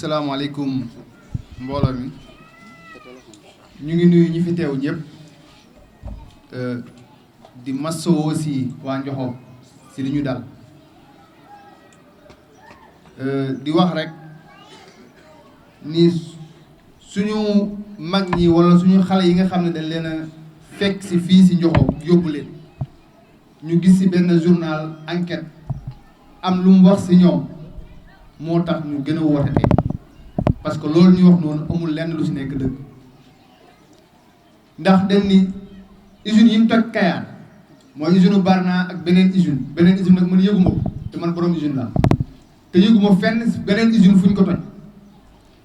asalaamaaleykum mbooloo mi ñu ngi nuyu ñi fi teew ñëpp di massoo aussi waa Njoxob si li ñu dal di wax rek ni suñu mag ñi walla suñu xale yi nga xam ne dañ leen a fekk si fii si Njoxob yóbbu leen ñu gis si benn journal enquête am lu mu wax si ñoom moo tax ñu gën a woote tey parce que loolu ñuy wax noonu amul lenn lu si nekk dëgg ndax dañ ni usine yi ñu toj Kayar mooy usine Barna ak beneen usine nag man yëguma ko te man borom usine la te yëguma fenn beneen usine fu ñu ko toj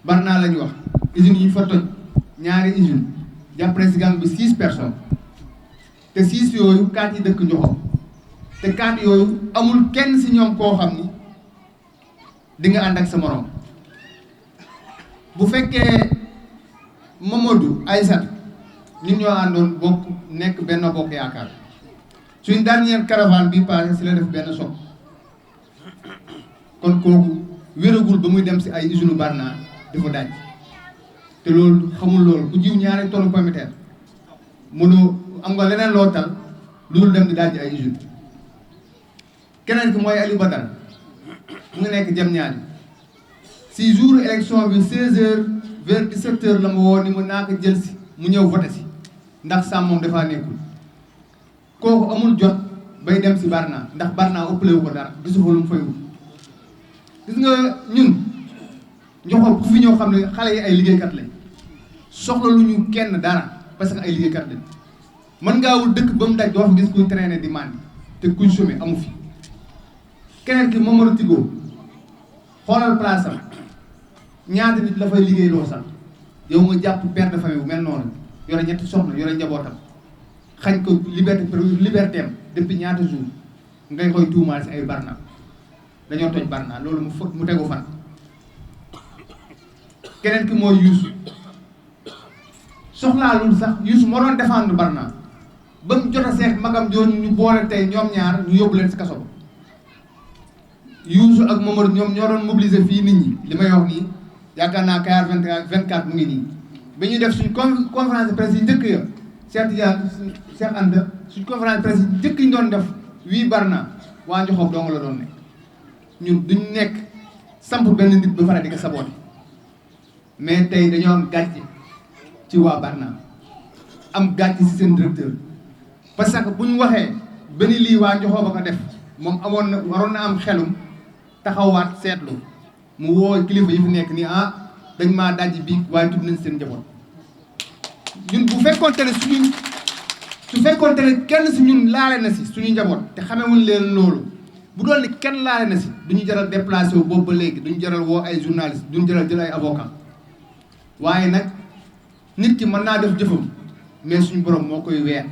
Barna la ñu wax usine yi ñu fa toj ñaari usine jàppale si gang bi 6 personnes te 6 yooyu 4 yi dëkk Njoxob te 4 yooyu amul kenn si ñoom koo xam ni di nga ànd ak sa morom bu fekkee Mamadou Aïssat ñun ñoo àndoon bokk nekk benn bokk yaakaar suñ dernière caravane bi passé si la def benn choc kon kooku wéragul ba muy dem si ay usine Barna dafa daaj te loolu xamul loolu ku jiw ñaari tonne pomme de terre mënoo am nga leneen loo tal lu dul dem di daaj ay usine keneen ki mooy Aliou Badara mu ngi nekk jëm ñaari si jour élection bi 16h vers 17h la ma woo ni mu naa ko jël si mu ñëw voté si ndax sàmm moom dafaa nekkul kooku amul jot bay dem si Barna ndax Barna ëppale wu ko dara gisu fa lu mu fay wut gis nga ñun Njoxob ku fi ñoo xam ne xale yi ay liggéeykat lañ soxla lu ñu kenn dara parce que ay liggéeykat lañ mën ngaa wul dëkk ba mu daj doo fa gis kuy traîner di mandi te kuñ chômé amu fi. keneen ki Mamadou Tigo xoolal place am ñaata nit la fay liggéey loo sax yow nga jàpp père de famille bu mel noonu yore ñetti soxna yore njabootam xañ ko liberté am depuis ñaata jour ngay koy tuumaal si ay Barna dañoo toj Barna loolu mu tegu fan. keneen ki mooy Youssou soxlaalul sax Youssou moo doon défendre Barna ba mu jot a seex magam jooju ñu boole tey ñoom ñaar ñu yóbbu leen si kaso ba Youssou ak Mamadou ñoom ñoo doon mobiliser fii nit ñi li may wax nii yaakaar naa Kayar 24 mu ngi nii ba ñuy def suñ conférence de presse yi njëkk ya Cheikh Anta suñ conférence de presse yi njëkk ñu doon def wii Barna waa Njoxob dong la doon nekk ñun duñ nekk samp benn nit ba pare di ko saboté mais tey dañoo am gàcce ci waa Barna am gàcce ci seen directeur parce que bu ñu waxee benn lii waa Njoxob ba ko def moom amoon na waroon na am xelum taxawaat seetlu mu woo kilifa yi fi nekk nii dañ maa dajji bi waaye tudd nañ seen njaboot ñun bu fekkoonte ne su fekkoonte ne kenn si ñun laale na si suñu njaboot te xamewuñ leen loolu bu doon ni kenn laale na si duñu jaral déplacé wu boobu ba léegi duñu jaral woo ay journaliste duñu jaral jël ay avocat waaye nag nit ki mën naa def jëfam mais suñu borom moo koy weer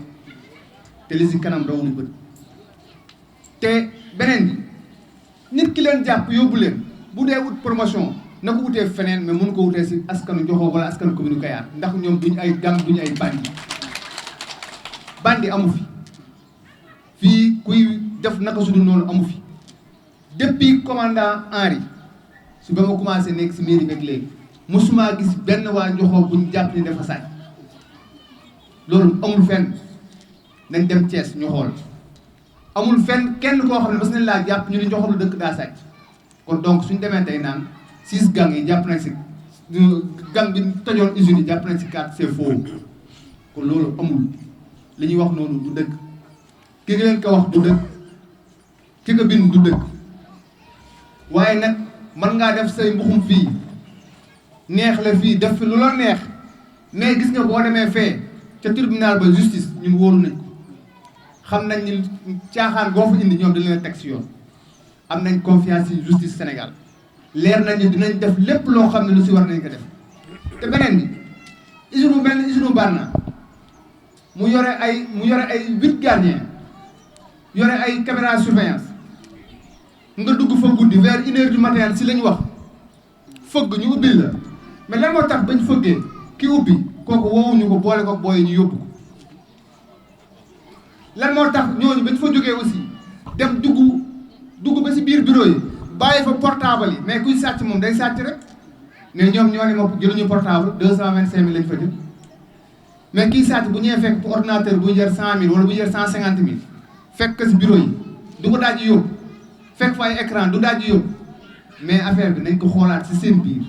te li si kanam rawuñu bët te beneen bi nit ki leen jàpp yóbbu leen bu dee wut promotion na ko wutee feneen mais mënu ko wutee si askanu Njoxob wala askanu commune Kayar ndax ñoom duñu ay gang duñu ay bandi amu fi fii kuy def naka su dul noonu amu fi depuis commandant Henri su ba ma commencé nekk si mairie beeg léegi mosuma gis benn waa Njoxob buñ jàpp ni dafa sàcc loolu amul fenn nañ dem Thiès ñu xool amul fenn kenn koo xam ne mas nañ laa jàpp ñu ni Njoxob la dëkk daa sàcc kon donc suñ demee tey naan 6 gang yi jàpp nañ si gang bi tojoon usines yi jàpp nañ si 4 c'est faux kon loolu amul li ñuy wax noonu du dëgg ki nga leen ko wax du dëgg ki nga bind du dëgg waaye nag mën ngaa def say mbuxum fii neex la fii def fi lu la neex mais gis nga boo demee fee ca tribunal ba justice ñun wóolu nañ ko xam nañ ni caaxaan boo fa indi ñoom dañ leen teg si yoon am nañ confiance ci justice Sénégal leer nañ ni dinañ def lépp loo xam ne lu si war nañ ko def te beneen bi usine benn usine Barna mu yore ay 8 gardiens yore ay caméra surveillance nga dugg fa guddi vers 1h du matin si lañ wax fëgg ñu ubbil la mais lan moo tax bañ fëggee ki ubbi kooku woowuñu ko boole ko booy ñu yóbbu ko lan moo tax ñooñu bañ fa jógee aussi dem dugg ba si biir bureau yi bàyyi fa portable yi mais kuy sàcc moom day sàcc rek ne ñoom ñoo ne ma jëluñu portable 225 000 lañ fa jël mais kii sàcc bu ñëwee fekk ordinateur buy jar 100 000 wala buy jar 150 000 fekk si bureau yi du ko daaj yóbbu fekk fa ay écran du daaj yóbbu mais affaire bi nañ ko xoolaat si seen biir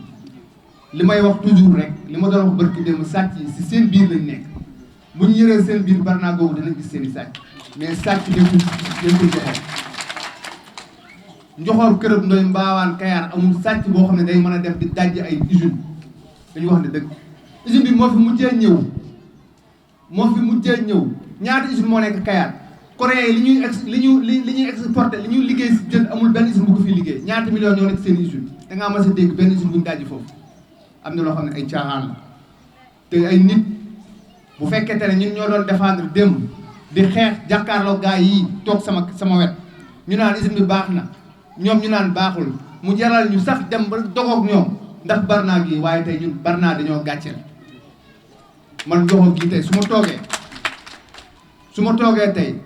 li may wax toujours rek li ma doon wax barki démb sàcc yi si seen biir lañ nekk bu ñu yëree seen biir Barna googu danañ gis seen i sàcc mais sàcc dañ ko joxoon njoxoor kërëb ndoy mbaawaan Kayar amul sàcc boo xam ne day mën a dem di dajj ay usine dañu wax ne dëgg usine bi moo fi mujjee ñëw ñaata usine moo nekk Kayar coréen yi li ñuy exporté li ñuy liggéey si jën amul benn usine bu ko fi liggéey ñaata millions ñoo nekk seen usine da ngaa mas a dégg benn usine bu ñu dajji foofu am na loo xam ne ay caaxaan la te ay nit bu fekkente ne ñun ñoo doon défendre démb di xeex jàkkaarloo gaa yi toog sama wet ñu naan usine bi baax na ñoom ñu naan baaxul mu jaral ñu sax dem ba dogoog ñoom ndax Barna gi waaye tey ñun Barna dañoo gàcceel man Njoxor gi tey su ma toogee tey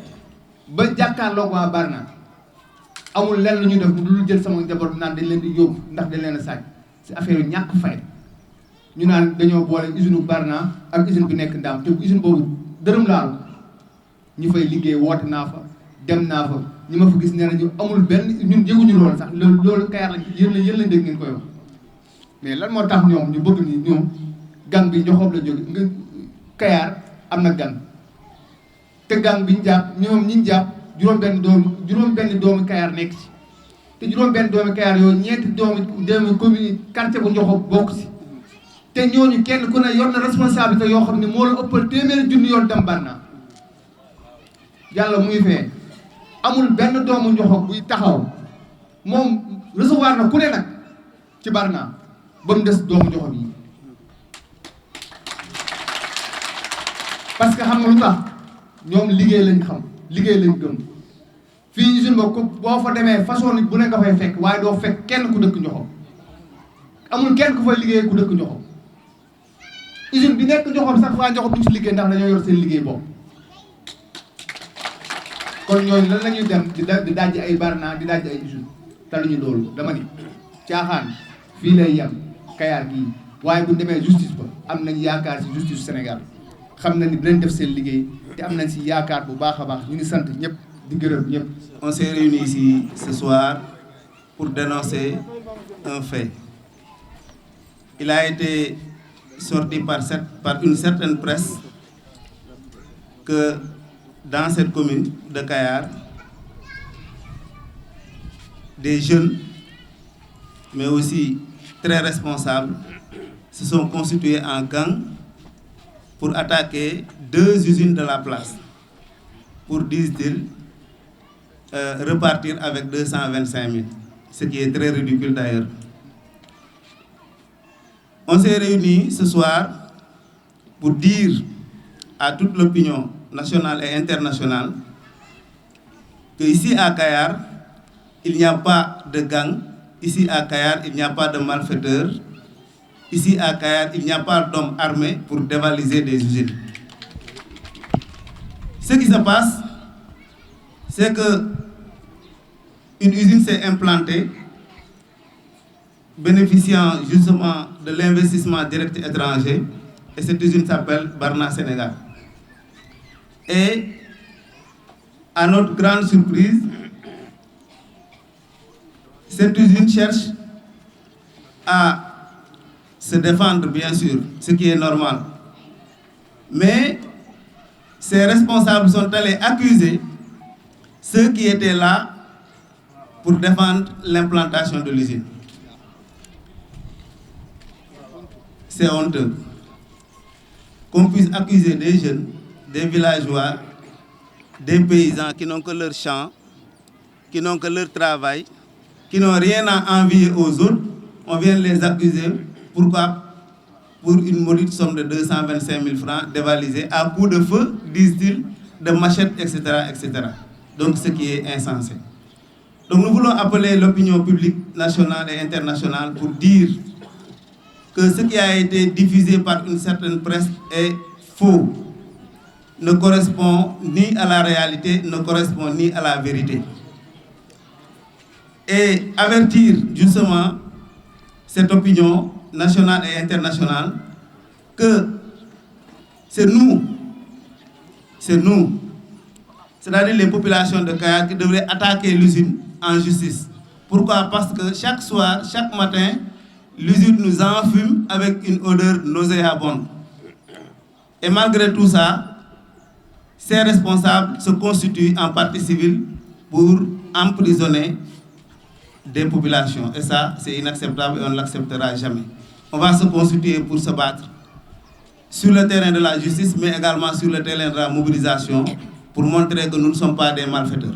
ba jàkkaarloog waa Barna amul lenn lu ñu def lu jël sama njaboot naan dañ leen di yóbbu ndax dañ leen a sàcc si affaire yu ñàkk fay ñu naan dañoo boole usine u Barna ak usine bi nekk Ndaam te usine boobu dërëm laalu ñu fay liggéey woote naa fa dem naa fa ñi ma fa gis nee nañu amul benn ñun yëguñu loolu sax loolu Kayar lañ yéen lañ dégg ngeen koy wax mais lan moo tax ñoom ñu bëgg ni ñoom gang bi Njoxoor la jóge nga Kayar am na gang te gang bi ñu jàpp ñoom ñi ñu jàpp juróom-benn doomu Kayar nekk ci te juróom-benn doomu Kayar yooyu ñeenti doomu commune quartier bu Njoxoor bokk si te ñooñu kenn ku ne yor na responsabilité yoo xam ne moo la ëppal téeméeri junni yoon dem Barna yàlla muy fee amul benn doomu Njoxoor buy taxaw moom recevoir na ku ne nag ci Barna ba mu des doomu Njoxoor yi parce que xam nga lu tax ñoom liggéey lañ xam liggéey lañ gëm fii usine ba ko boo fa demee façon nit bu ne nga fay fekk waaye doo fekk kenn ku dëkk Njoxoor amul kenn ku fay liggéey ku dëkk Njoxoor usine bi nekk Njoxoor sax waa Njoxoor duñ si liggéey ndax dañoo yor seen liggéey boobu kon ñooñu lan la ñuy dem di dajji ay Barna di dajji ay usine taluñu loolu dama ni caaxaan fii lay yem Kayar gii waaye bu demee justice ba am nañ yaakaar si justice Sénégal xam na ni dinañ def seen liggéey te am nañ si yaakaar bu baax a baax ñu ngi sant ñëpp di gërëm ñëpp. On s'est réunis ici ce soir pour dénoncer un fait. Il a été sorti par une certaine presse que dans cette commune de Kayar, des jeunes, mais aussi très responsables, se sont constitués en gang pour attaquer 2 usines de la place, pour, disent-ils, repartir avec 225 000, ce qui est très ridicule d'ailleurs. On s'est réunis ce soir pour dire à toute l'opinion nationale et internationale qu'ici à Kayar, il n'y a pas de gang, ici à Kayar, il n'y a pas de malfaiteurs, ici à Kayar, il n'y a pas d'hommes armés pour dévaliser des usines. Ce qui se passe, c'est que une usine s'est implantée, bénéficiant justement de l'investissement direct étranger, et cette usine s'appelle Barna Sénégal. Et à notre grande surprise, cette usine cherche à se défendre, bien sûr, ce qui est normal. Mais ces responsables sont allés accuser ceux qui étaient là pour défendre l'implantation de l'usine. C'est honteux qu'on puisse accuser des jeunes, des villageois, des paysans qui n'ont que leur champ, qui n'ont que leur travail, qui n'ont rien à envier aux autres. On vient les accuser. Pourquoi? Pour une maudite somme de 225 000 francs dévalisée à coup de feu, disent-ils, de machettes, etc., etc. Donc ce qui est insensé. Donc nous voulons appeler l'opinion publique nationale et internationale pour dire que ce qui a été diffusé par une certaine presse est faux, ne correspond ni à la réalité, ne correspond ni à la vérité. Et avertir justement cette opinion nationale et internationale que c'est nous, c'est-à-dire les populations de Kayar qui devraient attaquer l'usine en justice. Pourquoi? Parce que chaque soir, chaque matin, l'usine nous enfume avec une odeur nauséabonde. Et malgré tout ça, ces responsables se constituent en partie civile pour emprisonner des populations. Et ça, c'est inacceptable et on ne l'acceptera jamais. On va se constituer pour se battre sur le terrain de la justice, mais également sur le terrain de la mobilisation, pour montrer que nous ne sommes pas des malfaiteurs.